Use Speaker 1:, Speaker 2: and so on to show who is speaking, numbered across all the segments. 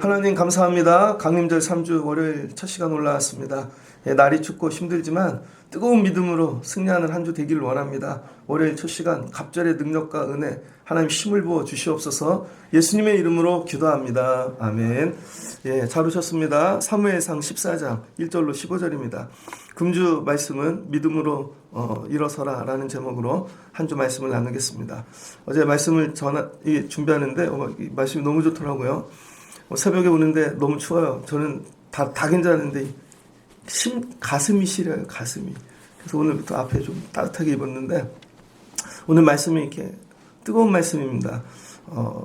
Speaker 1: 하나님 감사합니다. 강림절 3주 월요일 첫 시간 올라왔습니다. 날이 춥고 힘들지만 뜨거운 믿음으로 승리하는 한 주 되기를 원합니다. 월요일 첫 시간 갑절의 능력과 은혜 하나님 힘을 부어 주시옵소서. 예수님의 이름으로 기도합니다. 아멘. 잘 오셨습니다. 사무엘상 14장 1절로 15절입니다. 금주 말씀은 믿음으로 일어서라 라는 제목으로 한 주 말씀을 나누겠습니다. 어제 말씀을 준비하는데 이 말씀이 너무 좋더라고요. 새벽에 오는데 너무 추워요. 저는 다 괜찮은데 가슴이 시려요. 가슴이. 그래서 오늘부터 앞에 좀 따뜻하게 입었는데 오늘 말씀이 이렇게 뜨거운 말씀입니다.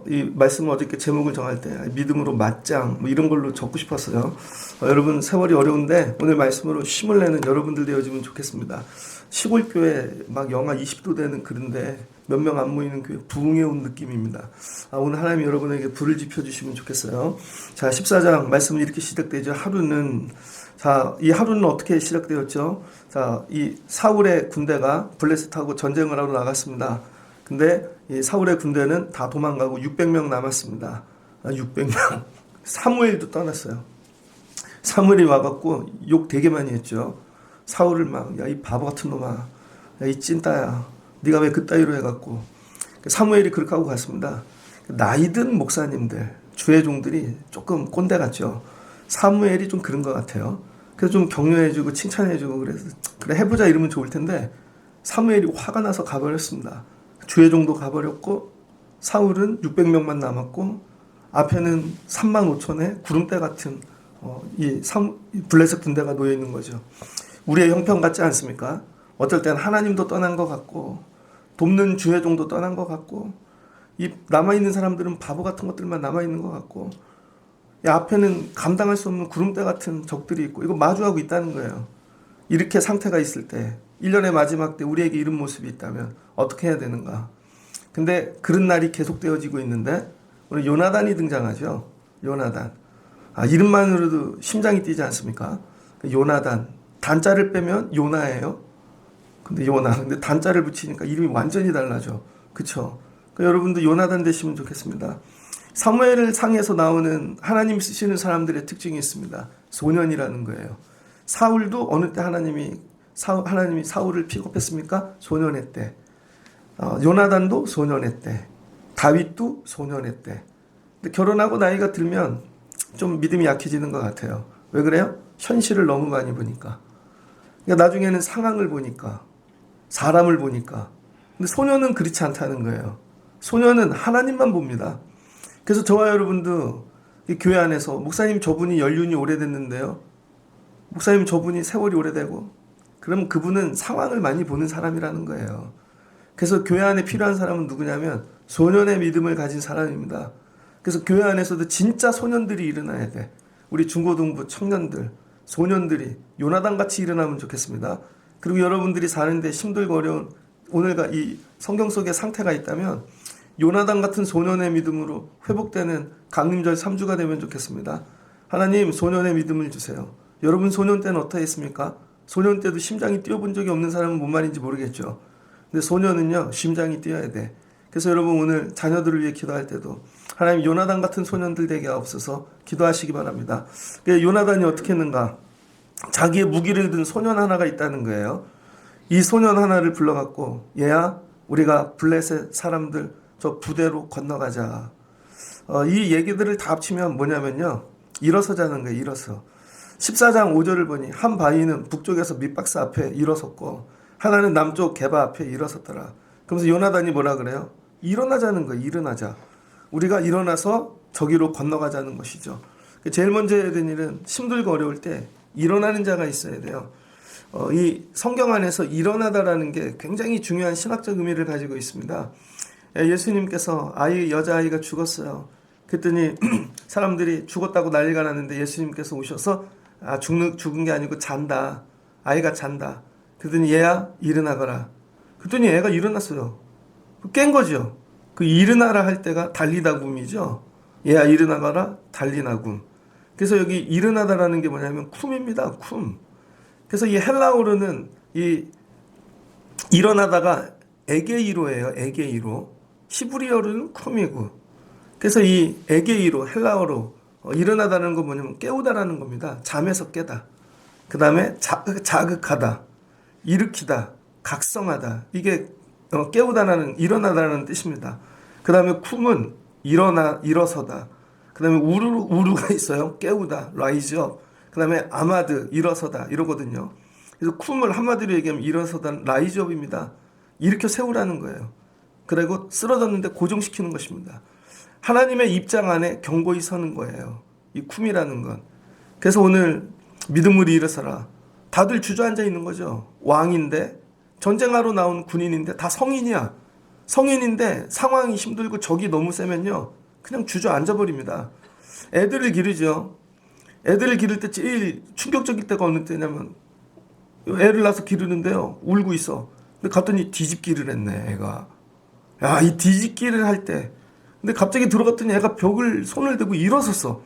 Speaker 1: 이 말씀을 어저께 제목을 정할 때 믿음으로 맞짱 뭐 이런 걸로 적고 싶었어요. 여러분 세월이 어려운데 오늘 말씀으로 힘을 내는 여러분들 되어지면 좋겠습니다. 시골 교회 막 영하 20도 되는 그런데 몇 명 안 모이는 교회 부흥해 온 느낌입니다. 오늘 하나님 여러분에게 불을 지펴주시면 좋겠어요. 자, 14장 말씀은 이렇게 시작되죠. 이 하루는 어떻게 시작되었죠? 자, 이 사울의 군대가 블레셋하고 전쟁을 하러 나갔습니다. 근데 이 사울의 군대는 다 도망가고 600명 남았습니다. 600명. 사무엘도 떠났어요. 사무엘이 와갖고 욕 되게 많이 했죠. 사울을 막, 야, 이 바보 같은 놈아. 야, 이 찐따야. 네가 왜 그따위로 해갖고. 사무엘이 그렇게 하고 갔습니다. 나이든 목사님들, 주의 종들이 조금 꼰대 같죠. 사무엘이 좀 그런 것 같아요. 그래서 좀 격려해주고 칭찬해주고 그래서 그래 해보자 이러면 좋을 텐데 사무엘이 화가 나서 가버렸습니다. 주의 종도 가버렸고 사울은 600명만 남았고 앞에는 35,000의 구름대 같은 이 블레셋 군대가 놓여 있는 거죠. 우리의 형편 같지 않습니까? 어떨 땐 하나님도 떠난 것 같고 돕는 주의 종도 떠난 것 같고 이 남아있는 사람들은 바보 같은 것들만 남아있는 것 같고 앞에는 감당할 수 없는 구름대 같은 적들이 있고 이거 마주하고 있다는 거예요. 이렇게 상태가 있을 때 1년의 마지막 때 우리에게 이런 모습이 있다면 어떻게 해야 되는가? 근데 그런 날이 계속되어지고 있는데 오늘 요나단이 등장하죠. 요나단. 이름만으로도 심장이 뛰지 않습니까? 요나단. 단자를 빼면 요나예요. 근데 단자를 붙이니까 이름이 완전히 달라져. 그쵸? 여러분도 요나단 되시면 좋겠습니다. 사무엘 상에서 나오는 하나님 쓰시는 사람들의 특징이 있습니다. 소년이라는 거예요. 사울도 어느 때 하나님이 사울을 픽업했습니까? 소년의 때. 요나단도 소년의 때. 다윗도 소년의 때. 근데 결혼하고 나이가 들면 좀 믿음이 약해지는 것 같아요. 왜 그래요? 현실을 너무 많이 보니까. 그러니까 나중에는 상황을 보니까, 사람을 보니까. 근데 소년은 그렇지 않다는 거예요. 소년은 하나님만 봅니다. 그래서 저와 여러분도 이 교회 안에서 목사님 저분이 연륜이 오래됐는데요. 목사님 저분이 세월이 오래되고 그럼 그분은 상황을 많이 보는 사람이라는 거예요. 그래서 교회 안에 필요한 사람은 누구냐면 소년의 믿음을 가진 사람입니다. 그래서 교회 안에서도 진짜 소년들이 일어나야 돼. 우리 중고등부 청년들, 소년들이 요나단 같이 일어나면 좋겠습니다. 그리고 여러분들이 사는데 힘들고 어려운 오늘과 이 성경 속의 상태가 있다면 요나단 같은 소년의 믿음으로 회복되는 강림절 3주가 되면 좋겠습니다. 하나님 소년의 믿음을 주세요. 여러분 소년 때는 어떻게 했습니까? 소년 때도 심장이 뛰어본 적이 없는 사람은 뭔 말인지 모르겠죠. 근데 소년은요 심장이 뛰어야 돼. 그래서 여러분 오늘 자녀들을 위해 기도할 때도 하나님 요나단 같은 소년들 되게 하옵소서 기도하시기 바랍니다. 요나단이 어떻게 했는가? 자기의 무기를 든 소년 하나가 있다는 거예요. 이 소년 하나를 불러갖고 얘야 우리가 블레셋 사람들 저 부대로 건너가자. 이 얘기들을 다 합치면 뭐냐면요. 일어서자는 거예요. 일어서. 14장 5절을 보니 한 바위는 북쪽에서 밑박스 앞에 일어섰고 하나는 남쪽 개바 앞에 일어섰더라. 그러면서 요나단이 뭐라 그래요? 일어나자는 거예요. 일어나자. 우리가 일어나서 저기로 건너가자는 것이죠. 제일 먼저 해야 되는 일은 힘들고 어려울 때 일어나는 자가 있어야 돼요. 이 성경 안에서 일어나다라는 게 굉장히 중요한 신학적 의미를 가지고 있습니다. 예수님께서 여자아이가 죽었어요. 그랬더니 사람들이 죽었다고 난리가 났는데 예수님께서 오셔서 죽은 게 아니고 잔다. 아이가 잔다. 그랬더니 얘야 일어나거라. 그랬더니 애가 일어났어요. 깬 거죠. 그 일어나라 할 때가 달리다굼이죠. 얘야 일어나거라 달리나굼. 그래서 여기 일어나다라는 게 뭐냐면 쿰입니다. 쿰. 그래서 이 헬라어로는 이 일어나다가 에게이로예요. 에게이로. 히브리어로는 쿰이고. 그래서 이 에게이로 헬라어로 일어나다는 건 뭐냐면 깨우다라는 겁니다. 잠에서 깨다. 그 다음에 자극하다, 일으키다, 각성하다. 이게 깨우다라는 일어나다라는 뜻입니다. 그 다음에 쿰은 일어서다. 그 다음에 우루가 있어요. 깨우다, 라이즈 업. 그 다음에 아마드, 일어서다 이러거든요. 그래서 쿰을 한마디로 얘기하면 일어서다, 라이즈 업입니다. 일으켜 세우라는 거예요. 그리고 쓰러졌는데 고정시키는 것입니다. 하나님의 입장 안에 견고히 서는 거예요. 이 쿰이라는 건. 그래서 오늘 믿음으로 일어서라. 다들 주저앉아 있는 거죠. 왕인데 전쟁하러 나온 군인인데 다 성인이야. 성인인데 상황이 힘들고 적이 너무 세면요. 그냥 주저앉아 버립니다. 애들을 기르죠. 애들을 기를 때 제일 충격적일 때가 어느 때냐면 애를 낳아서 기르는데요. 울고 있어. 근데 갔더니 뒤집기를 했네, 애가. 야, 이 뒤집기를 할 때. 근데 갑자기 들어갔더니 애가 벽을 손을 대고 일어섰어.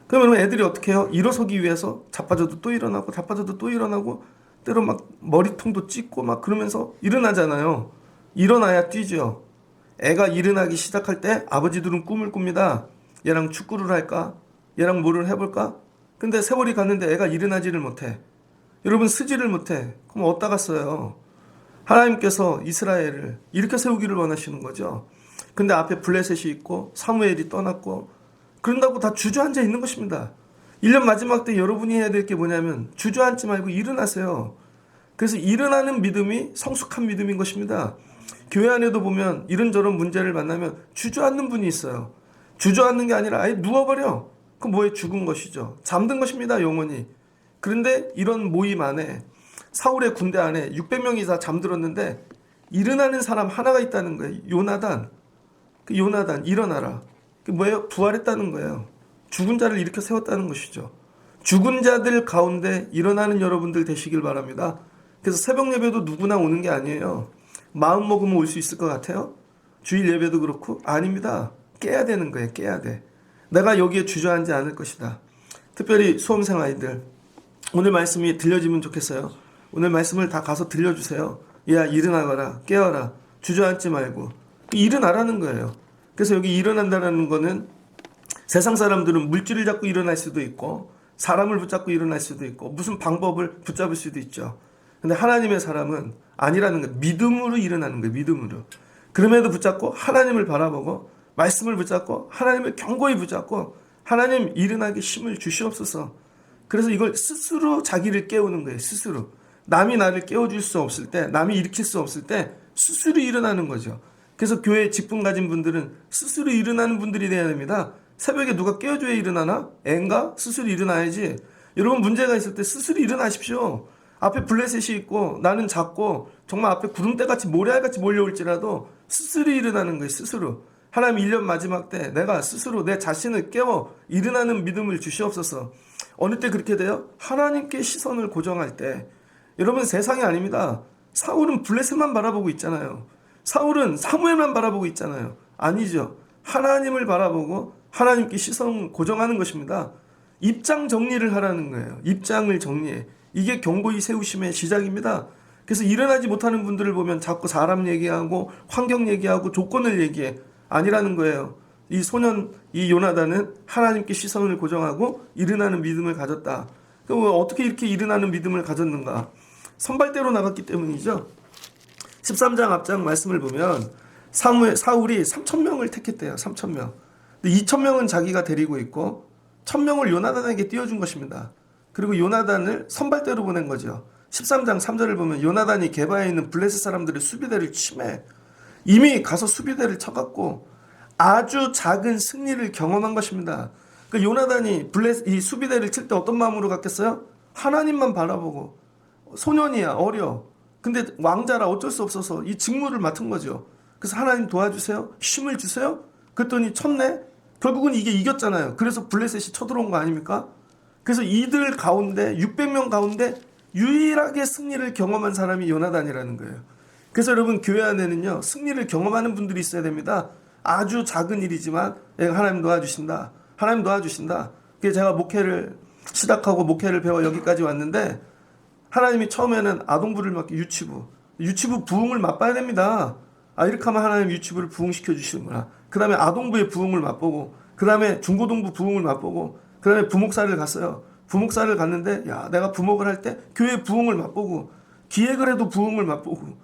Speaker 1: 그러면 애들이 어떻게 해요? 일어서기 위해서 자빠져도 또 일어나고 자빠져도 또 일어나고 때로 막 머리통도 찢고 막 그러면서 일어나잖아요. 일어나야 뛰죠. 애가 일어나기 시작할 때 아버지들은 꿈을 꿉니다. 얘랑 축구를 할까? 얘랑 뭐를 해볼까? 근데 세월이 갔는데 애가 일어나지를 못해. 여러분 쓰지를 못해. 그럼 어디다 갔어요? 하나님께서 이스라엘을 일으켜 세우기를 원하시는 거죠. 근데 앞에 블레셋이 있고 사무엘이 떠났고 그런다고 다 주저앉아 있는 것입니다. 1년 마지막 때 여러분이 해야 될 게 뭐냐면 주저앉지 말고 일어나세요. 그래서 일어나는 믿음이 성숙한 믿음인 것입니다. 교회 안에도 보면 이런저런 문제를 만나면 주저앉는 분이 있어요. 주저앉는 게 아니라 아예 누워버려. 그럼 뭐에 죽은 것이죠. 잠든 것입니다. 영원히. 그런데 이런 모임 안에 사울의 군대 안에 600명이 다 잠들었는데 일어나는 사람 하나가 있다는 거예요. 요나단. 그 요나단 일어나라. 그 뭐예요? 부활했다는 거예요. 죽은 자를 일으켜 세웠다는 것이죠. 죽은 자들 가운데 일어나는 여러분들 되시길 바랍니다. 그래서 새벽 예배도 누구나 오는 게 아니에요. 마음 먹으면 올 수 있을 것 같아요? 주일 예배도 그렇고 아닙니다. 깨야 되는 거예요. 깨야 돼. 내가 여기에 주저앉지 않을 것이다. 특별히 수험생 아이들 오늘 말씀이 들려지면 좋겠어요. 오늘 말씀을 다 가서 들려주세요. 야 일어나거라. 깨어라. 주저앉지 말고 일어나라는 거예요. 그래서 여기 일어난다는 거는 세상 사람들은 물질을 잡고 일어날 수도 있고 사람을 붙잡고 일어날 수도 있고 무슨 방법을 붙잡을 수도 있죠. 근데 하나님의 사람은 아니라는 거예요. 믿음으로 일어나는 거예요. 믿음으로. 그럼에도 붙잡고 하나님을 바라보고 말씀을 붙잡고 하나님을 견고히 붙잡고 하나님 일어나게 힘을 주시옵소서. 그래서 이걸 스스로 자기를 깨우는 거예요. 스스로. 남이 나를 깨워줄 수 없을 때 남이 일으킬 수 없을 때 스스로 일어나는 거죠. 그래서 교회에 직분 가진 분들은 스스로 일어나는 분들이 되어야 됩니다. 새벽에 누가 깨워줘야 일어나나? 앤가? 스스로 일어나야지. 여러분 문제가 있을 때 스스로 일어나십시오. 앞에 블레셋이 있고 나는 작고 정말 앞에 구름대같이 모래알같이 몰려올지라도 스스로 일어나는 거예요. 스스로. 하나님 1년 마지막 때 내가 스스로 내 자신을 깨워 일어나는 믿음을 주시옵소서. 어느 때 그렇게 돼요? 하나님께 시선을 고정할 때. 여러분 세상이 아닙니다. 사울은 블레셋만 바라보고 있잖아요. 사울은 사무엘만 바라보고 있잖아요. 아니죠. 하나님을 바라보고 하나님께 시선을 고정하는 것입니다. 입장 정리를 하라는 거예요. 입장을 정리해. 이게 견고히 세우심의 시작입니다. 그래서 일어나지 못하는 분들을 보면 자꾸 사람 얘기하고 환경 얘기하고 조건을 얘기해. 아니라는 거예요. 이 소년, 이 요나단은 하나님께 시선을 고정하고 일어나는 믿음을 가졌다. 그럼 어떻게 이렇게 일어나는 믿음을 가졌는가? 선발대로 나갔기 때문이죠. 13장 앞장 말씀을 보면 사울이 3,000명을 택했대요. 3,000명. 근데 2,000명은 자기가 데리고 있고 1,000명을 요나단에게 띄워준 것입니다. 그리고 요나단을 선발대로 보낸 거죠. 13장 3절을 보면 요나단이 게바에 있는 블레셋 사람들의 수비대를 침해. 이미 가서 수비대를 쳐갖고 아주 작은 승리를 경험한 것입니다. 그 요나단이 이 수비대를 칠 때 어떤 마음으로 갔겠어요? 하나님만 바라보고 소년이야 어려. 근데 왕자라 어쩔 수 없어서 이 직무를 맡은 거죠. 그래서 하나님 도와주세요. 힘을 주세요. 그랬더니 쳤네. 결국은 이게 이겼잖아요. 그래서 블레셋이 쳐들어온 거 아닙니까? 그래서 이들 가운데 600명 가운데 유일하게 승리를 경험한 사람이 요나단이라는 거예요. 그래서 여러분 교회 안에는요 승리를 경험하는 분들이 있어야 됩니다. 아주 작은 일이지만 하나님 도와주신다. 하나님 도와주신다. 그래서 제가 목회를 시작하고 목회를 배워 여기까지 왔는데 하나님이 처음에는 아동부를 막 유치부 부흥을 맛봐야 됩니다. 이렇게 하면 하나님 유치부를 부흥시켜 주시는구나. 그 다음에 아동부의 부흥을 맛보고, 그 다음에 중고등부 부흥을 맛보고, 그 다음에 부목사를 갔어요. 부목사를 갔는데 내가 부목을 할 때 교회 부흥을 맛보고, 기획을 해도 부흥을 맛보고,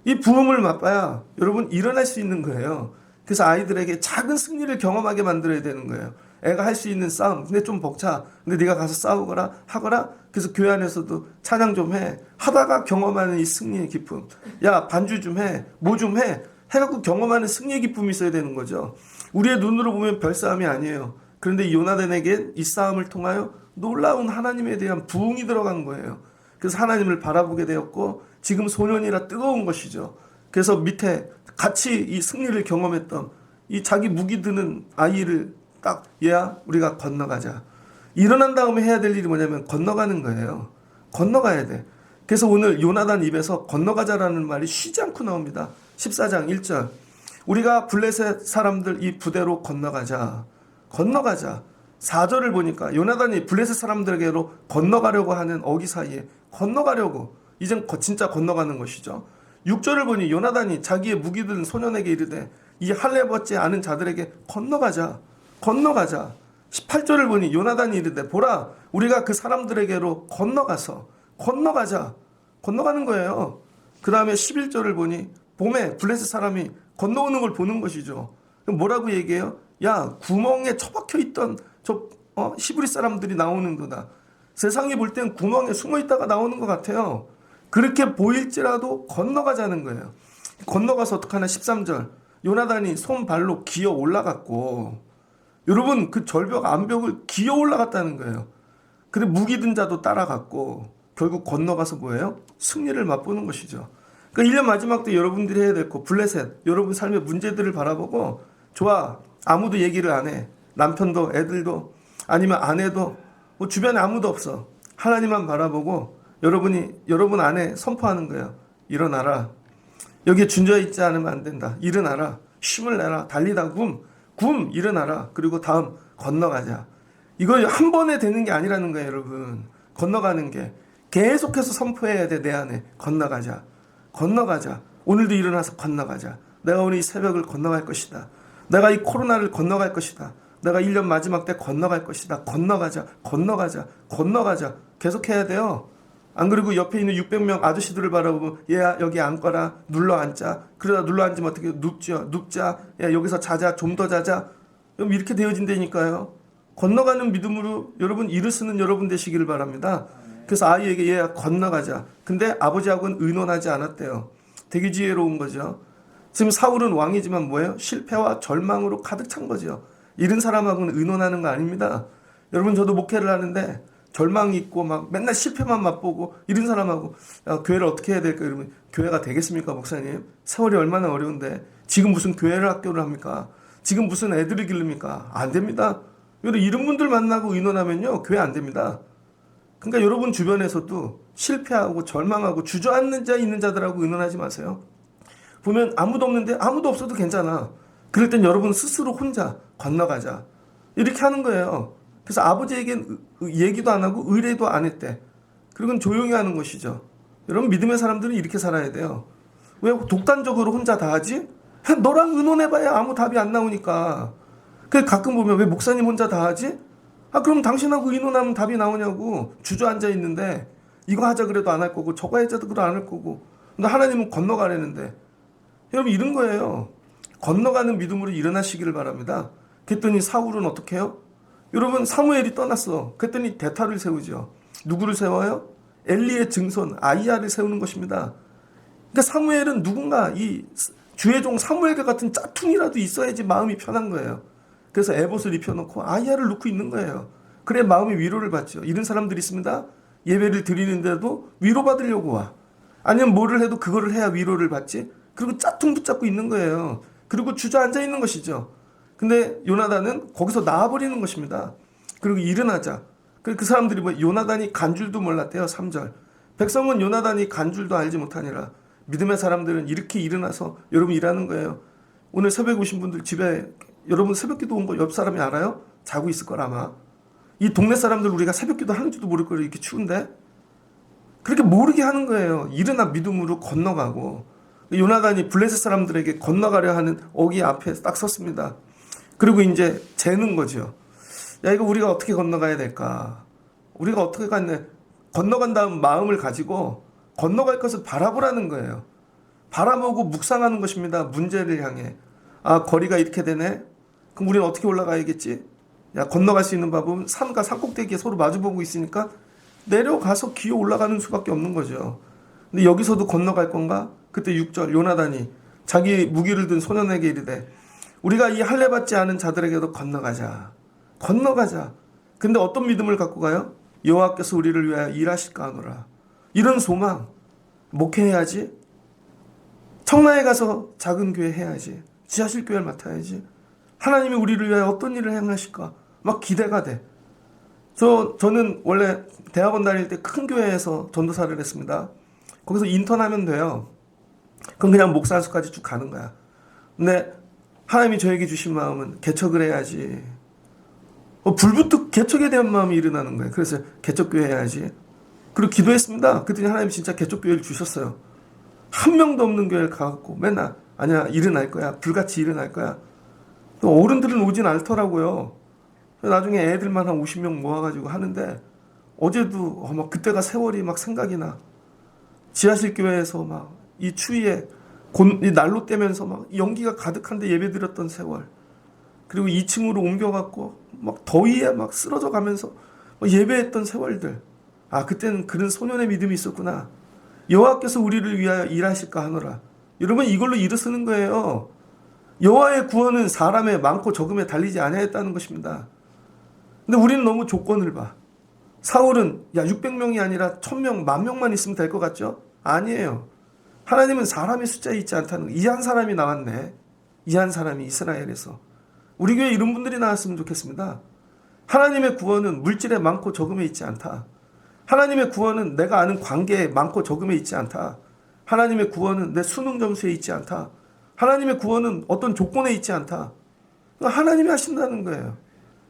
Speaker 1: 이 부흥을 맛봐야 여러분 일어날 수 있는 거예요. 그래서 아이들에게 작은 승리를 경험하게 만들어야 되는 거예요. 애가 할 수 있는 싸움, 근데 좀 벅차. 근데 네가 가서 싸우거라 하거라. 그래서 교회 안에서도 찬양 좀 해. 하다가 경험하는 이 승리의 기쁨. 반주 좀 해. 뭐 좀 해. 해갖고 경험하는 승리의 기쁨이 있어야 되는 거죠. 우리의 눈으로 보면 별 싸움이 아니에요. 그런데 요나단에게 이 싸움을 통하여 놀라운 하나님에 대한 부흥이 들어간 거예요. 그래서 하나님을 바라보게 되었고, 지금 소년이라 뜨거운 것이죠. 그래서 밑에 같이 이 승리를 경험했던 이 자기 무기 드는 아이를 딱 얘야 우리가 건너가자. 일어난 다음에 해야 될 일이 뭐냐면 건너가는 거예요. 건너가야 돼. 그래서 오늘 요나단 입에서 건너가자라는 말이 쉬지 않고 나옵니다. 14장 1절. 우리가 블레셋 사람들 이 부대로 건너가자. 건너가자. 4절을 보니까 요나단이 블레셋 사람들에게로 건너가려고 하는 어기 사이에 건너가려고 이젠 진짜 건너가는 것이죠. 6절을 보니 요나단이 자기의 무기 든 소년에게 이르되 이 할례받지 않은 자들에게 건너가자. 건너가자. 18절을 보니 요나단이 이르되 보라 우리가 그 사람들에게로 건너가서 건너가자. 건너가는 거예요. 그 다음에 11절을 보니 봄에 블레셋 사람이 건너오는 걸 보는 것이죠. 뭐라고 얘기해요? 구멍에 처박혀 있던 히브리 사람들이 나오는도다. 세상이 볼 땐 구멍에 숨어 있다가 나오는 것 같아요. 그렇게 보일지라도 건너가자는 거예요. 건너가서 어떡하나 13절. 요나단이 손발로 기어 올라갔고, 여러분 그 절벽 암벽을 기어 올라갔다는 거예요. 근데 무기 든 자도 따라갔고, 결국 건너가서 뭐예요? 승리를 맛보는 것이죠. 그러니까 1년 마지막 때 여러분들이 해야 될 거, 블레셋, 여러분 삶의 문제들을 바라보고, 좋아, 아무도 얘기를 안 해. 남편도 애들도 아니면 아내도 주변에 아무도 없어. 하나님만 바라보고 여러분 안에 선포하는 거예요. 일어나라. 여기에 준저에 있지 않으면 안 된다. 일어나라. 힘을 내라. 달리다 굼 일어나라. 그리고 다음 건너가자. 이거 한 번에 되는 게 아니라는 거예요, 여러분. 건너가는 게 계속해서 선포해야 돼. 내 안에 건너가자. 건너가자. 오늘도 일어나서 건너가자. 내가 오늘 이 새벽을 건너갈 것이다. 내가 이 코로나를 건너갈 것이다. 내가 1년 마지막 때 건너갈 것이다. 건너가자. 건너가자. 건너가자. 계속해야 돼요. 안 그리고 옆에 있는 600명 아저씨들을 바라보면 얘야 여기 앉거라. 눌러 앉자. 그러다 눌러 앉으면 어떻게 눕자. 야 여기서 자자. 좀 더 자자. 이렇게 되어진다니까요. 건너가는 믿음으로 여러분 일을 쓰는 여러분 되시기를 바랍니다. 그래서 아이에게 얘야 건너가자. 근데 아버지하고는 의논하지 않았대요. 되게 지혜로운 거죠. 지금 사울은 왕이지만 뭐예요? 실패와 절망으로 가득 찬 거죠. 이런 사람하고는 의논하는 거 아닙니다. 여러분 저도 목회를 하는데 절망이 있고 막 맨날 실패만 맛보고 이런 사람하고 교회를 어떻게 해야 될까 이러면 교회가 되겠습니까 목사님? 세월이 얼마나 어려운데 지금 무슨 교회를 학교를 합니까? 지금 무슨 애들을 기릅니까? 안 됩니다. 여러분 이런 분들 만나고 의논하면요 교회 안 됩니다. 그러니까 여러분 주변에서도 실패하고 절망하고 주저앉는 자 있는 자들하고 의논하지 마세요. 보면 아무도 없는데 아무도 없어도 괜찮아. 그럴 땐 여러분 스스로 혼자 건너가자. 이렇게 하는 거예요. 그래서 아버지에겐 얘기도 안 하고 의뢰도 안 했대. 그리고 조용히 하는 것이죠. 여러분 믿음의 사람들은 이렇게 살아야 돼요. 왜 독단적으로 혼자 다 하지? 너랑 의논해봐야 아무 답이 안 나오니까. 그래서 가끔 보면 왜 목사님 혼자 다 하지? 그럼 당신하고 의논하면 답이 나오냐고. 주저앉아 있는데 이거 하자 그래도 안 할 거고 저거 하자 그래도 안 할 거고. 근데 하나님은 건너가려는데. 여러분 이런 거예요. 건너가는 믿음으로 일어나시기를 바랍니다. 그랬더니 사울은 어떻게 해요? 여러분 사무엘이 떠났어. 그랬더니 대타를 세우죠. 누구를 세워요? 엘리의 증손 아이야를 세우는 것입니다. 그러니까 사무엘은 누군가 이 주의 종 사무엘과 같은 짝퉁이라도 있어야지 마음이 편한 거예요. 그래서 에봇을 입혀놓고 아이야를 놓고 있는 거예요. 그래 마음이 위로를 받죠. 이런 사람들이 있습니다. 예배를 드리는데도 위로받으려고 와. 아니면 뭐를 해도 그거를 해야 위로를 받지. 그리고 짝퉁 붙잡고 있는 거예요. 그리고 주저앉아 있는 것이죠. 근데 요나단은 거기서 나와버리는 것입니다. 그리고 일어나자. 그 사람들이 뭐 요나단이 간 줄도 몰랐대요. 3절. 백성은 요나단이 간 줄도 알지 못하니라. 믿음의 사람들은 이렇게 일어나서 여러분 일하는 거예요. 오늘 새벽에 오신 분들 집에 여러분 새벽기도 온 거 옆 사람이 알아요? 자고 있을 거라 아마. 이 동네 사람들 우리가 새벽기도 하는지도 모를 거예요. 이렇게 추운데. 그렇게 모르게 하는 거예요. 일어나 믿음으로 건너가고. 요나단이 블레셋 사람들에게 건너가려 하는 어기 앞에 딱 섰습니다. 그리고 이제 재는 거죠. 야, 이거 우리가 어떻게 건너가야 될까? 우리가 어떻게 건너간 다음 마음을 가지고 건너갈 것을 바라보라는 거예요. 바라보고 묵상하는 것입니다. 문제를 향해. 아, 거리가 이렇게 되네? 그럼 우리는 어떻게 올라가야겠지? 야, 건너갈 수 있는 방법은 산과 산꼭대기에 서로 마주보고 있으니까 내려가서 기어 올라가는 수밖에 없는 거죠. 근데 여기서도 건너갈 건가? 그때 6절 요나단이 자기 무기를 든 소년에게 이르되 우리가 이 할례 받지 않은 자들에게도 건너가자. 건너가자. 근데 어떤 믿음을 갖고 가요? 여호와께서 우리를 위하여 일하실까 하노라. 이런 소망. 목회해야지. 청라에 가서 작은 교회 해야지. 지하실 교회를 맡아야지. 하나님이 우리를 위하여 어떤 일을 행하실까? 막 기대가 돼. 저는 원래 대학원 다닐 때 큰 교회에서 전도사를 했습니다. 거기서 인턴하면 돼요. 그럼 그냥 목사 안수까지 쭉 가는 거야. 근데 하나님이 저에게 주신 마음은 개척을 해야지. 불부터 개척에 대한 마음이 일어나는 거예요. 그래서 개척교회 해야지. 그리고 기도했습니다. 그랬더니 하나님이 진짜 개척교회를 주셨어요. 한 명도 없는 교회를 가갖고 맨날 아니야 일어날 거야. 불같이 일어날 거야. 또 어른들은 오진 않더라고요. 나중에 애들만 한 50명 모아가지고 하는데 어제도 막 그때가 세월이 막 생각이 나. 지하실 교회에서 막 이 추위에 이 난로 떼면서 막 연기가 가득한데 예배 드렸던 세월. 그리고 2층으로 옮겨갖고 막 더위에 막 쓰러져 가면서 예배했던 세월들. 아, 그때는 그런 소년의 믿음이 있었구나. 여호와께서 우리를 위하여 일하실까 하노라. 여러분 이걸로 일을 쓰는 거예요. 여호와의 구원은 사람의 많고 적음에 달리지 아니하였다는 것입니다. 근데 우리는 너무 조건을 봐. 사울은 600명이 아니라 1000명, 10,000명만 있으면 될 것 같죠? 아니에요. 하나님은 사람의 숫자에 있지 않다는 거. 이 한 사람이 나왔네. 이 한 사람이 이스라엘에서. 우리 교회 이런 분들이 나왔으면 좋겠습니다. 하나님의 구원은 물질에 많고 적음에 있지 않다. 하나님의 구원은 내가 아는 관계에 많고 적음에 있지 않다. 하나님의 구원은 내 수능 점수에 있지 않다. 하나님의 구원은 어떤 조건에 있지 않다. 하나님이 하신다는 거예요.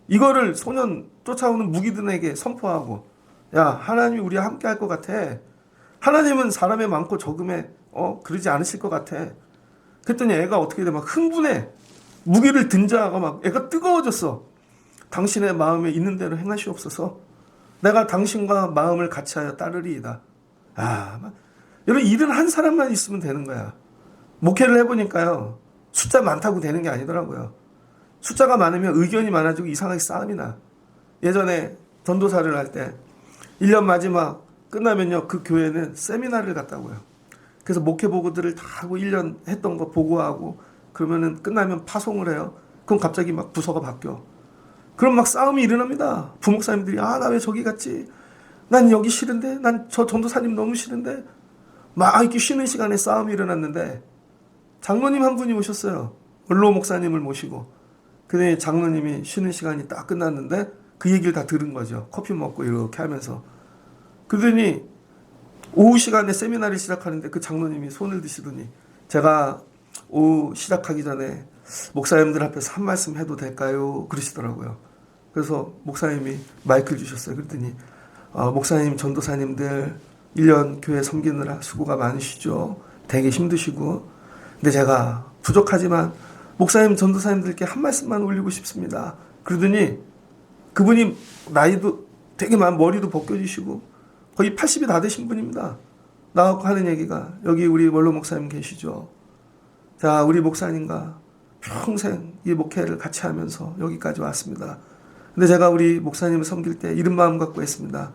Speaker 1: 이거를 소년 쫓아오는 무기들에게 선포하고, 야, 하나님이 우리와 함께 할 것 같아. 하나님은 사람의 많고 적음에 그러지 않으실 것 같아. 그랬더니 애가 어떻게 돼? 막 흥분해. 무기를 든 자가 막 애가 뜨거워졌어. 당신의 마음에 있는 대로 행하시옵소서. 내가 당신과 마음을 같이하여 따르리이다. 여러분 일은 한 사람만 있으면 되는 거야. 목회를 해보니까요. 숫자 많다고 되는 게 아니더라고요. 숫자가 많으면 의견이 많아지고 이상하게 싸움이 나. 예전에 전도사를 할 때 1년 마지막 끝나면요. 그 교회는 세미나를 갔다고요. 그래서 목회 보고들을 다 하고 1년 했던 거 보고하고 그러면은 끝나면 파송을 해요. 그럼 갑자기 막 부서가 바뀌어. 그럼 막 싸움이 일어납니다. 부목사님들이 나 왜 저기 갔지? 난 여기 싫은데? 난 저 전도사님 너무 싫은데? 막 이렇게 쉬는 시간에 싸움이 일어났는데 장로님 한 분이 오셨어요. 원로 목사님을 모시고. 그때 장로님이 쉬는 시간이 딱 끝났는데 그 얘기를 다 들은 거죠. 커피 먹고 이렇게 하면서. 그러더니 오후 시간에 세미나를 시작하는데 그 장로님이 손을 드시더니 제가 오후 시작하기 전에 목사님들 앞에서 한 말씀 해도 될까요? 그러시더라고요. 그래서 목사님이 마이크를 주셨어요. 그랬더니 목사님, 전도사님들 1년 교회 섬기느라 수고가 많으시죠. 되게 힘드시고. 근데 제가 부족하지만 목사님, 전도사님들께 한 말씀만 올리고 싶습니다. 그러더니 그분이 나이도 되게 머리도 벗겨지시고 거의 80이 다 되신 분입니다. 나하고 하는 얘기가 여기 우리 원로 목사님 계시죠. 자, 우리 목사님과 평생 이 목회를 같이 하면서 여기까지 왔습니다. 근데 제가 우리 목사님을 섬길 때 이런 마음 갖고 했습니다.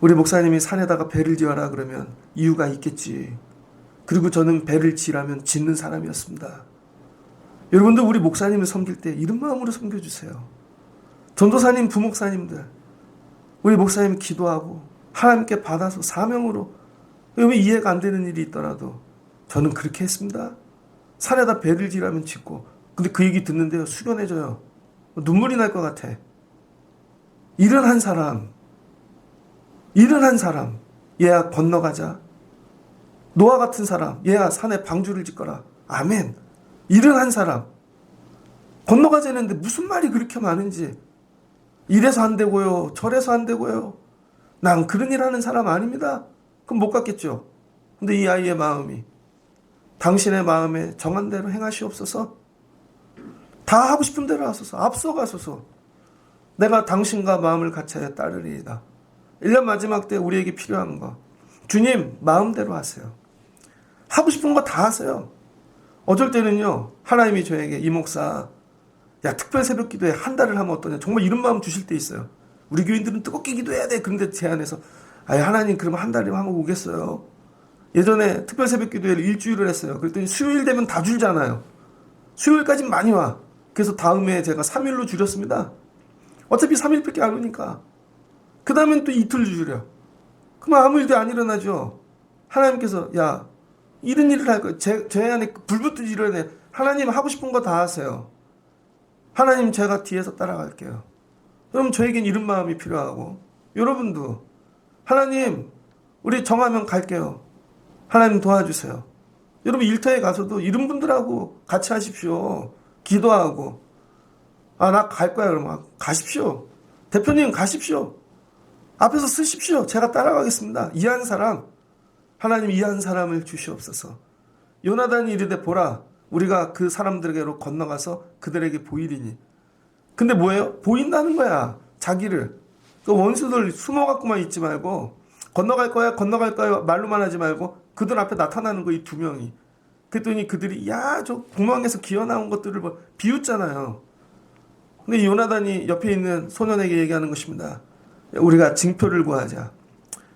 Speaker 1: 우리 목사님이 산에다가 배를 지어라 그러면 이유가 있겠지. 그리고 저는 배를 지으라면 짓는 사람이었습니다. 여러분들 우리 목사님을 섬길 때 이런 마음으로 섬겨주세요. 전도사님, 부목사님들 우리 목사님 기도하고 하나님께 받아서 사명으로 여러분 이해가 안 되는 일이 있더라도 저는 그렇게 했습니다. 산에다 배를 지으라면 짓고. 근데 그 얘기 듣는데요. 숙연해져요. 눈물이 날 것 같아. 일은 한 사람. 얘야 건너가자. 노아 같은 사람. 얘야 산에 방주를 짓거라. 아멘. 일은 한 사람. 건너가자는데 무슨 말이 그렇게 많은지. 이래서 안 되고요. 저래서 안 되고요. 난 그런 일 하는 사람 아닙니다. 그럼 못 갔겠죠. 근데 이 아이의 마음이 당신의 마음에 정한 대로 행하시옵소서. 다 하고 싶은 대로 하소서. 앞서가소서. 내가 당신과 마음을 같이하여 따르리이다. 1년 마지막 때 우리에게 필요한 거, 주님 마음대로 하세요. 하고 싶은 거 다 하세요. 어쩔 때는요, 하나님이 저에게, 이 목사, 야 특별 새벽 기도회 한 달을 하면 어떠냐, 정말 이런 마음 주실 때 있어요. 우리 교인들은 뜨겁게 기도해야 돼. 그런데 제 안에서 하나님 그러면 한 달이면 하면 오겠어요. 예전에 특별 새벽 기도회를 일주일을 했어요. 그랬더니 수요일 되면 다 줄잖아요. 수요일까지는 많이 와. 그래서 다음에 제가 3일로 줄였습니다. 어차피 3일밖에 안 오니까. 그 다음엔 또 이틀 줄여. 그럼 아무 일도 안 일어나죠. 하나님께서 야 이런 일을 할 거예요. 제 안에 불붙듯이 일어나네. 하나님 하고 싶은 거 다 하세요. 하나님 제가 뒤에서 따라갈게요. 그럼 저에겐 이런 마음이 필요하고, 여러분도 하나님 우리 정하면 갈게요. 하나님 도와주세요. 여러분 일터에 가서도 이런 분들하고 같이 하십시오. 기도하고, 나 갈 거야. 그러면 가십시오. 대표님 가십시오. 앞에서 쓰십시오. 제가 따라가겠습니다. 이해한 사람, 하나님 이해한 사람을 주시옵소서. 요나단이 이르되 보라, 우리가 그 사람들에게로 건너가서 그들에게 보이리니. 근데 뭐예요? 보인다는 거야. 자기를. 그 원수들 숨어갖고만 있지 말고, 건너갈 거야 말로만 하지 말고 그들 앞에 나타나는 거, 이 두 명이. 그랬더니 그들이 저 구멍에서 기어나온 것들을 비웃잖아요. 근데 요나단이 옆에 있는 소년에게 얘기하는 것입니다. 우리가 징표를 구하자.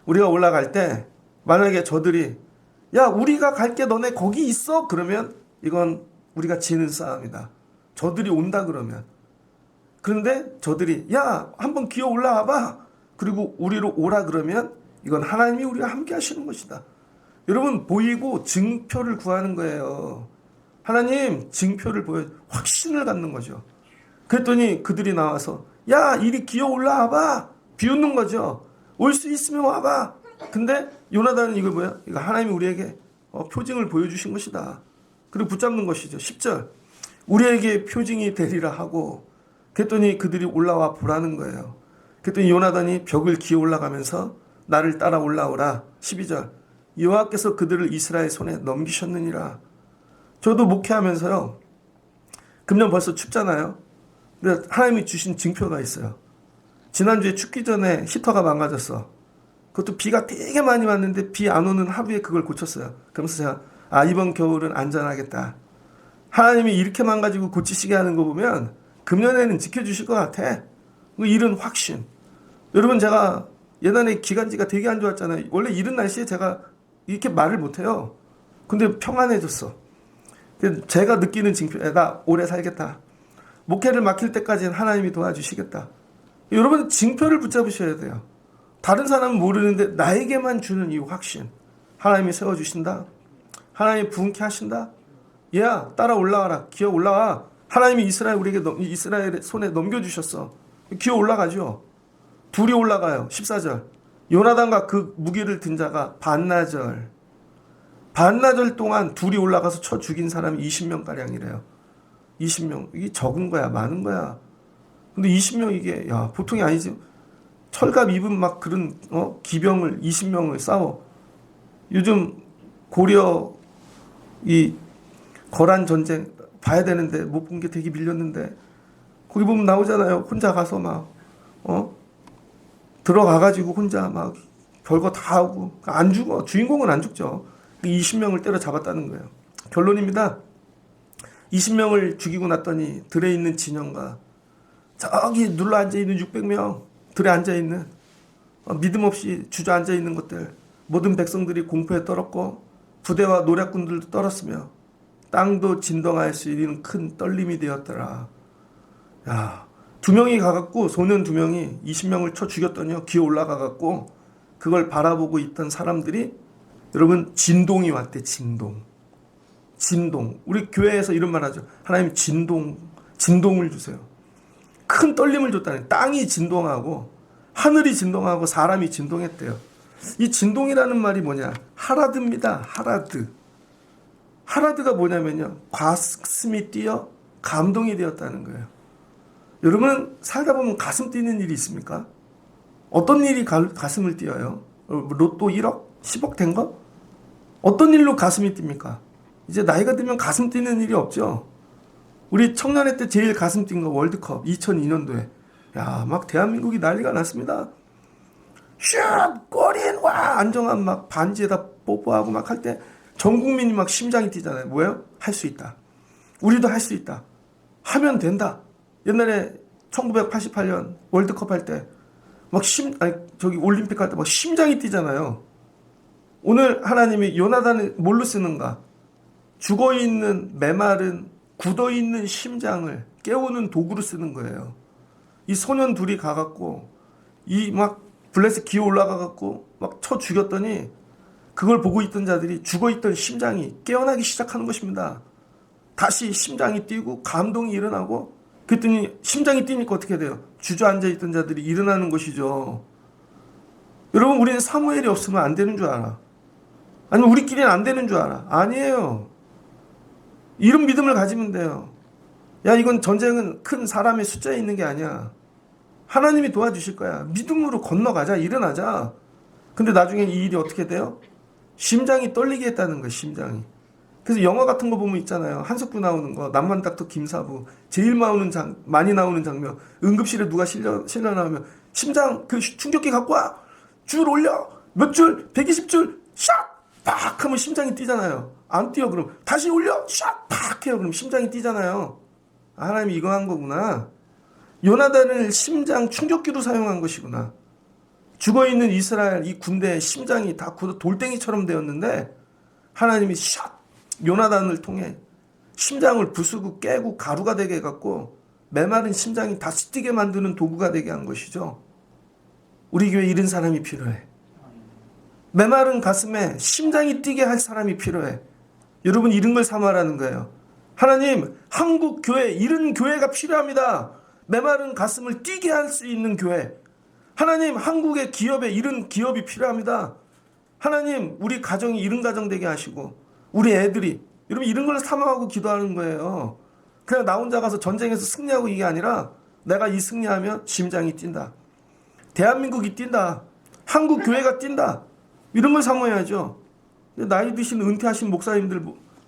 Speaker 1: 우리가 올라갈 때 만약에 저들이 우리가 갈게 너네 거기 있어? 그러면 이건 우리가 지는 싸움이다. 저들이 온다 그러면. 그런데 저들이 한번 기어 올라와봐. 그리고 우리로 오라 그러면 이건 하나님이 우리와 함께 하시는 것이다. 여러분, 보이고 증표를 구하는 거예요. 하나님 증표를 보여, 확신을 갖는 거죠. 그랬더니 그들이 나와서 이리 기어 올라와봐. 비웃는 거죠. 올 수 있으면 와봐. 근데 요나단은 이거 뭐야? 이거 하나님이 우리에게 표징을 보여주신 것이다. 그리고 붙잡는 것이죠. 10절. 우리에게 표징이 되리라 하고, 그랬더니 그들이 올라와 보라는 거예요. 그랬더니 요나단이 벽을 기어 올라가면서 나를 따라 올라오라. 12절. 여호와께서 그들을 이스라엘 손에 넘기셨느니라. 저도 목회하면서요, 금년 벌써 춥잖아요. 근데 하나님이 주신 증표가 있어요. 지난주에 춥기 전에 히터가 망가졌어. 그것도 비가 되게 많이 왔는데 비 안 오는 하루에 그걸 고쳤어요. 그러면서 제가 이번 겨울은 안전하겠다. 하나님이 이렇게 망가지고 고치시게 하는 거 보면 금년에는 지켜주실 것 같아. 그 이런 확신. 여러분, 제가 예전에 기관지가 되게 안 좋았잖아요. 원래 이런 날씨에 제가 이렇게 말을 못해요. 근데 평안해졌어. 제가 느끼는 징표, 나 오래 살겠다. 목회를 맡길 때까지는 하나님이 도와주시겠다. 여러분, 징표를 붙잡으셔야 돼요. 다른 사람은 모르는데 나에게만 주는 이 확신. 하나님이 세워주신다. 하나님이 부흥케 하신다. 따라 올라와라. 기어 올라와. 하나님이 이스라엘의 손에 넘겨주셨어. 기어 올라가죠. 둘이 올라가요. 14절. 요나단과 그 무기를 든 자가 반나절 동안 둘이 올라가서 쳐 죽인 사람이 20명가량이래요. 20명. 이게 적은 거야? 많은 거야? 근데 20명 이게, 보통이 아니지. 철갑 입은 막 그런, 기병을 20명을 싸워. 요즘 고려, 이, 거란 전쟁 봐야 되는데, 못 본 게 되게 밀렸는데, 거기 보면 나오잖아요. 혼자 가서 막, 들어가가지고 혼자 막 별거 다 하고, 안 죽어. 주인공은 안 죽죠. 20명을 때려 잡았다는 거예요. 결론입니다. 20명을 죽이고 났더니 들에 있는 진영과 저기 눌러 앉아있는 600명, 들에 앉아있는, 믿음 없이 주저앉아있는 것들, 모든 백성들이 공포에 떨었고 부대와 노략군들도 떨었으며 땅도 진동할 수 있는 큰 떨림이 되었더라. 두 명이 가갖고, 소년 두 명이 20명을 쳐 죽였더니요, 기어 올라가갖고 그걸 바라보고 있던 사람들이, 여러분, 진동이 왔대. 진동. 우리 교회에서 이런 말 하죠. 하나님 진동을 주세요. 큰 떨림을 줬다니. 땅이 진동하고 하늘이 진동하고 사람이 진동했대요. 이 진동이라는 말이 뭐냐? 하라드입니다. 하라드가 뭐냐면요, 가슴이 뛰어 감동이 되었다는 거예요. 여러분, 살다 보면 가슴 뛰는 일이 있습니까? 어떤 일이 가슴을 뛰어요? 로또 1억? 10억 된 거? 어떤 일로 가슴이 뜁니까? 이제 나이가 들면 가슴 뛰는 일이 없죠. 우리 청년회 때 제일 가슴 뛴 거 월드컵 2002년도에. 야, 막 대한민국이 난리가 났습니다. 슛! 골인! 와! 안정환 막 반지에다 뽀뽀하고 막 할 때 전 국민이 막 심장이 뛰잖아요. 뭐예요? 할 수 있다. 우리도 할 수 있다. 하면 된다. 옛날에 1988년 월드컵 할 때 막 올림픽 할 때 막 심장이 뛰잖아요. 오늘 하나님이 요나단을 뭘로 쓰는가? 죽어있는 메마른 굳어있는 심장을 깨우는 도구로 쓰는 거예요. 이 소년 둘이 가갖고 이 막 블레셋 기어 올라가갖고 막 쳐 죽였더니 그걸 보고 있던 자들이 죽어있던 심장이 깨어나기 시작하는 것입니다. 다시 심장이 뛰고 감동이 일어나고 그랬더니 심장이 뛰니까 어떻게 돼요? 주저앉아 있던 자들이 일어나는 것이죠. 여러분, 우리는 사무엘이 없으면 안 되는 줄 알아. 아니면 우리끼리는 안 되는 줄 알아. 아니에요. 이런 믿음을 가지면 돼요. 야, 이건 전쟁은 큰 사람의 숫자에 있는 게 아니야. 하나님이 도와주실 거야. 믿음으로 건너가자. 일어나자. 근데 나중에 이 일이 어떻게 돼요? 심장이 떨리게 했다는 거야. 심장이. 그래서 영화 같은 거 보면 있잖아요. 한석규 나오는 거, 남만닥터 김사부 제일 많이 나오는 장면. 응급실에 누가 실려 나오면 심장 그 충격기 갖고 와. 줄 올려. 몇 줄? 120줄. 샥! 팍 하면 심장이 뛰잖아요. 안 뛰어 그럼 다시 올려. 샥! 팍 해요. 그럼 심장이 뛰잖아요. 하나님이 이거 한 거구나. 요나단을 심장 충격기로 사용한 것이구나. 죽어있는 이스라엘 이 군대의 심장이 다 굳어 돌덩이처럼 되었는데 하나님이 샥! 요나단을 통해 심장을 부수고 깨고 가루가 되게 해갖고 메마른 심장이 다시 뛰게 만드는 도구가 되게 한 것이죠. 우리 교회에 이런 사람이 필요해. 메마른 가슴에 심장이 뛰게 할 사람이 필요해. 여러분, 이런 걸 삼아라는 거예요. 하나님, 한국 교회 이런 교회가 필요합니다. 메마른 가슴을 뛰게 할 수 있는 교회. 하나님, 한국의 기업에 이런 기업이 필요합니다. 하나님, 우리 가정이 이런 가정 되게 하시고 우리 애들이, 여러분, 이런 걸 사모하고 기도하는 거예요. 그냥 나 혼자 가서 전쟁에서 승리하고 이게 아니라 내가 이 승리하면 심장이 뛴다. 대한민국이 뛴다. 한국 교회가 뛴다. 이런 걸 사모해야죠. 나이 드신 은퇴하신 목사님들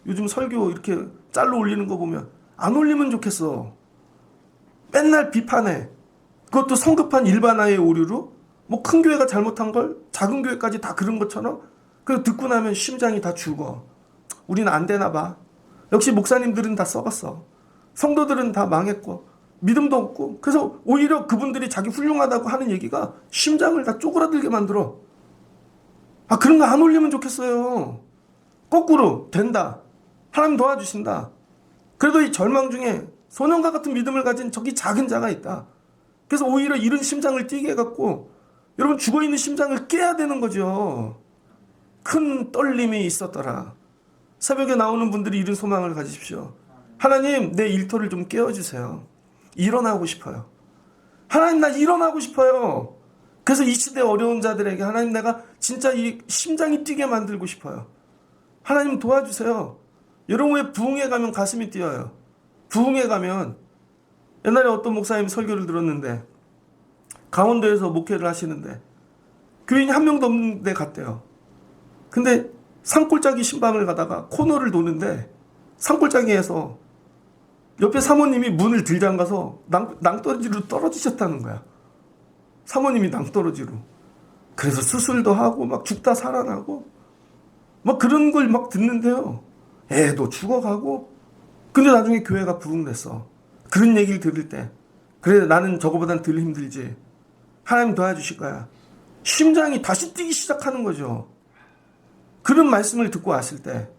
Speaker 1: 요즘 설교 이렇게 짤로 올리는 거 보면 안 올리면 좋겠어. 맨날 비판해. 그것도 성급한 일반화의 오류로 뭐 큰 교회가 잘못한 걸 작은 교회까지 다 그런 것처럼. 그래서 듣고 나면 심장이 다 죽어. 우리는 안 되나 봐. 역시 목사님들은 다 썩었어. 성도들은 다 망했고 믿음도 없고. 그래서 오히려 그분들이 자기 훌륭하다고 하는 얘기가 심장을 다 쪼그라들게 만들어. 아, 그런 거 안 올리면 좋겠어요. 거꾸로 된다. 하나님 도와주신다. 그래도 이 절망 중에 소년과 같은 믿음을 가진 저기 작은 자가 있다. 그래서 오히려 이런 심장을 뛰게 해갖고 여러분, 죽어있는 심장을 깨야 되는 거죠. 큰 떨림이 있었더라. 새벽에 나오는 분들이 이런 소망을 가지십시오. 하나님, 내 일터를 좀 깨워주세요. 일어나고 싶어요. 하나님, 나 일어나고 싶어요. 그래서 이 시대 어려운 자들에게 하나님, 내가 진짜 이 심장이 뛰게 만들고 싶어요. 하나님 도와주세요. 여러분, 왜 부흥회 가면 가슴이 뛰어요? 부흥회 가면, 옛날에 어떤 목사님 설교를 들었는데 강원도에서 목회를 하시는데 교인이 한 명도 없는 데 갔대요. 근데 산골짜기 신방을 가다가 코너를 도는데 산골짜기에서 옆에 사모님이 문을 들잠가서 낭떠러지로 떨어지셨다는 거야. 사모님이 낭떠러지로. 그래서 수술도 하고 막 죽다 살아나고 막 그런 걸 막 듣는데요. 애도 죽어가고. 근데 나중에 교회가 부흥됐어. 그런 얘기를 들을 때 그래, 나는 저거보단 덜 힘들지. 하나님 도와주실 거야. 심장이 다시 뛰기 시작하는 거죠. 그런 말씀을 듣고 왔을 때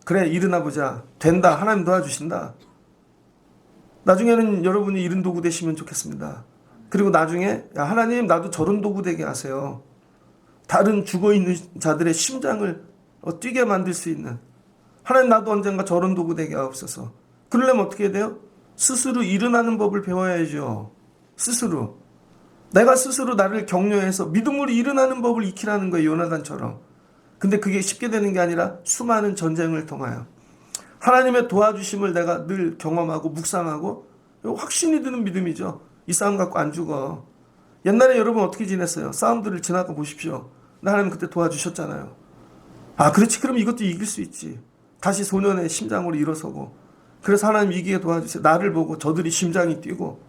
Speaker 1: 그래, 일어나 보자. 된다. 하나님 도와주신다. 나중에는 여러분이 이런 도구 되시면 좋겠습니다. 그리고 나중에 야, 하나님, 나도 저런 도구 되게 하세요. 다른 죽어있는 자들의 심장을 뛰게 만들 수 있는. 하나님, 나도 언젠가 저런 도구 되게 하옵소서. 그러려면 어떻게 해야 돼요? 스스로 일어나는 법을 배워야죠. 스스로. 내가 스스로 나를 격려해서 믿음으로 일어나는 법을 익히라는 거예요. 요나단처럼. 근데 그게 쉽게 되는 게 아니라 수많은 전쟁을 통하여 하나님의 도와주심을 내가 늘 경험하고 묵상하고 확신이 드는 믿음이죠. 이 싸움 갖고 안 죽어. 옛날에 여러분 어떻게 지냈어요? 싸움들을 지나가 보십시오. 하나님 그때 도와주셨잖아요. 아, 그렇지. 그럼 이것도 이길 수 있지. 다시 소년의 심장으로 일어서고. 그래서 하나님 이기게 도와주세요. 나를 보고 저들이 심장이 뛰고.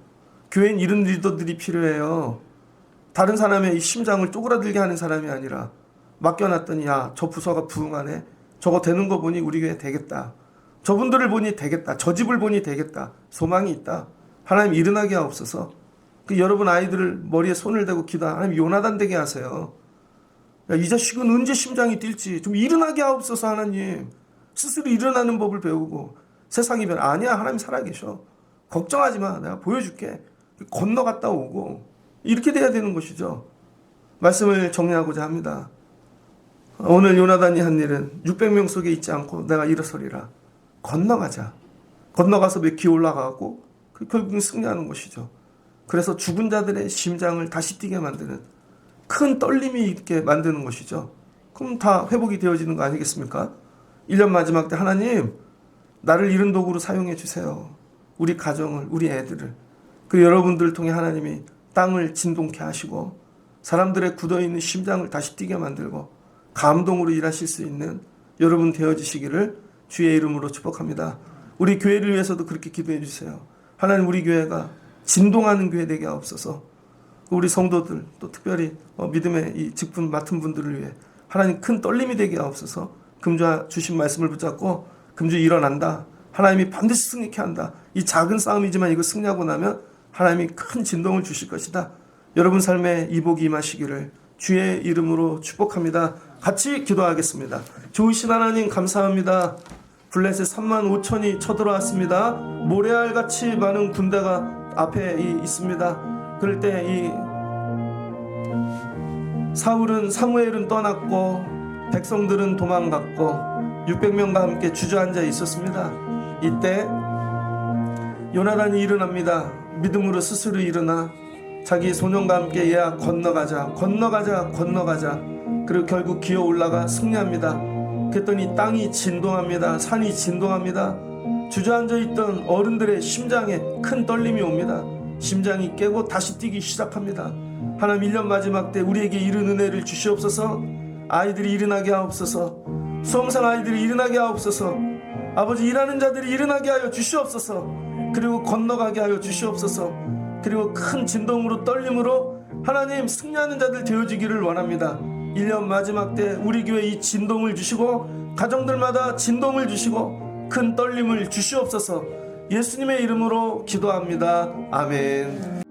Speaker 1: 교회는 이런 리더들이 필요해요. 다른 사람의 이 심장을 쪼그라들게 하는 사람이 아니라 맡겨놨더니 야, 저 부서가 부흥하네. 저거 되는 거 보니 우리 교회 되겠다. 저분들을 보니 되겠다. 저 집을 보니 되겠다. 소망이 있다. 하나님 일어나게 하옵소서. 그 여러분 아이들을 머리에 손을 대고 기도하 하나님 요나단 되게 하세요. 야, 이 자식은 언제 심장이 뛸지 좀 일어나게 하옵소서. 하나님 스스로 일어나는 법을 배우고. 세상이 변 아니야, 하나님 살아계셔. 걱정하지 마. 내가 보여줄게. 건너갔다 오고. 이렇게 돼야 되는 것이죠. 말씀을 정리하고자 합니다. 오늘 요나단이 한 일은 600명 속에 있지 않고 내가 일어서리라. 건너가자. 건너가서 몇 기 올라가고 결국은 승리하는 것이죠. 그래서 죽은 자들의 심장을 다시 뛰게 만드는 큰 떨림이 있게 만드는 것이죠. 그럼 다 회복이 되어지는 거 아니겠습니까? 1년 마지막 때 하나님 나를 이런 도구로 사용해 주세요. 우리 가정을, 우리 애들을. 그 여러분들을 통해 하나님이 땅을 진동케 하시고 사람들의 굳어있는 심장을 다시 뛰게 만들고 감동으로 일하실 수 있는 여러분 되어지시기를 주의 이름으로 축복합니다. 우리 교회를 위해서도 그렇게 기도해 주세요. 하나님 우리 교회가 진동하는 교회 되게 하옵소서. 우리 성도들 또 특별히 믿음의 이 직분 맡은 분들을 위해 하나님 큰 떨림이 되게 하옵소서. 금주 주신 말씀을 붙잡고 금주 일어난다. 하나님이 반드시 승리케 한다. 이 작은 싸움이지만 이거 승리하고 나면 하나님이 큰 진동을 주실 것이다. 여러분 삶에 이 복이 임하시기를 주의 이름으로 축복합니다. 같이 기도하겠습니다. 좋으신 하나님 감사합니다. 블레셋 35,000이 쳐들어왔습니다. 모래알같이 많은 군대가 앞에 있습니다. 그럴 때 이 사무엘은 떠났고 백성들은 도망갔고 600명과 함께 주저앉아 있었습니다. 이때 요나단이 일어납니다. 믿음으로 스스로 일어나 자기 소년과 함께 얘야 건너가자. 그리고 결국 기어 올라가 승리합니다. 그랬더니 땅이 진동합니다. 산이 진동합니다. 주저앉아 있던 어른들의 심장에 큰 떨림이 옵니다. 심장이 깨고 다시 뛰기 시작합니다. 하나님 1년 마지막 때 우리에게 이른 은혜를 주시옵소서. 아이들이 일어나게 하옵소서. 수험생 아이들이 일어나게 하옵소서. 아버지 일하는 자들이 일어나게 하여 주시옵소서. 그리고 건너가게 하여 주시옵소서. 그리고 큰 진동으로 떨림으로 하나님 승리하는 자들 되어지기를 원합니다. 1년 마지막 때 우리 교회 이 진동을 주시고 가정들마다 진동을 주시고 큰 떨림을 주시옵소서. 예수님의 이름으로 기도합니다. 아멘.